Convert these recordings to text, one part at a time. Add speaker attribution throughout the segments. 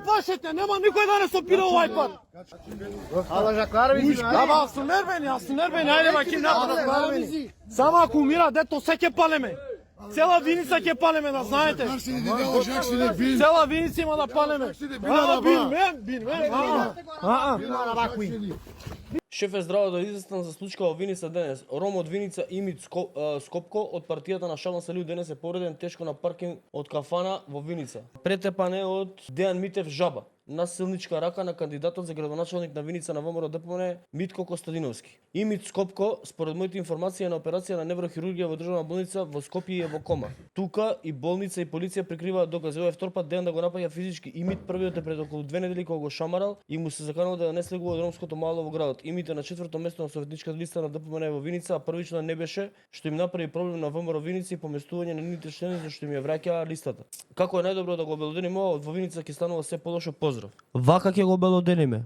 Speaker 1: плашите, нема никој да не се опира овај пат.
Speaker 2: Ала Жакларови,
Speaker 1: Ама сум нервени, ајде ма ќе направи. Само ако умира дето се ќе палеме. Цела Виница ќе палеме, да знаете. Цела Виница има да палеме.
Speaker 3: Шеф е здраво да известен за случка во Виница денес. Ром од Виница Имит Скопко од партијата на Шалан Салиу денес е повреден тешко на паркинг од кафана во Виница. Претепан е од Дејан Митев Жаба. Насилничка рака на кандидатот за градоначалник на Виница на ВМРО ДПМН Митко Костадиновски. Имит Скопко, според моите информации, е на операција на неврохирургија во државна болница во Скопје и е во кома. Тука и болница и полиција прикриваат докази. Ова е втор пат Дејан да го напаѓа физички Имит, првиот е пред околу 2 недели кога го шамарал и му се заканало да не слегува од ромското мало во градот. Имит е на 4-то место на советничката листа на ДПМН во Виница, а првично не беше, што им направи проблем на ВМРО Виница и поместување на нивните членови зашто им ја враќаа листата. Како е најдобро да го обелодениме ова, во Виница ќе станува се полошо. Поздрав. Вака ќе го обелодениме.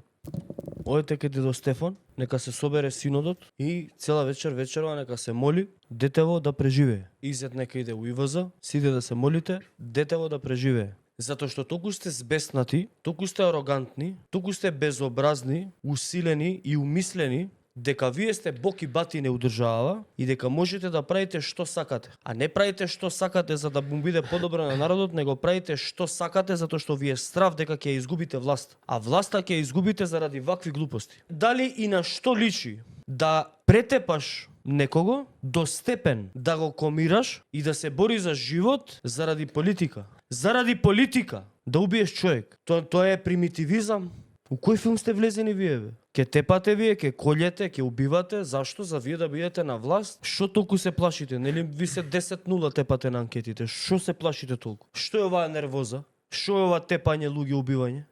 Speaker 3: Одете кај дедо Стефан, нека се собере синодот и цела вечерва нека се моли детево да преживее. Изет нека иде у ИВЗ, сиде да се молите, детево да преживее. Затоа што толку сте збеснати, толку сте арогантни, толку сте безобразни, усилени и умислени, дека вие сте бог и бати не удржава и дека можете да правите што сакате. А не правите што сакате за да му биде подобро на народот, него правите што сакате затоа што ви е страв дека ќе изгубите власт. А власта ќе изгубите заради вакви глупости. Дали и на што личи да претепаш некого до степен да го комираш и да се бори за живот заради политика. Заради политика да убиеш човек. Тоа е примитивизам. У кој филм сте влезени вие, бе? Ке тепате вие, ке колјете, ке убивате, зашто? За вие да бидете на власт? Што толку се плашите? Нели ви се 10-0 тепате на анкетите? Што се плашите толку? Што е оваа нервоза? Што е ова тепање, луѓе, убивање?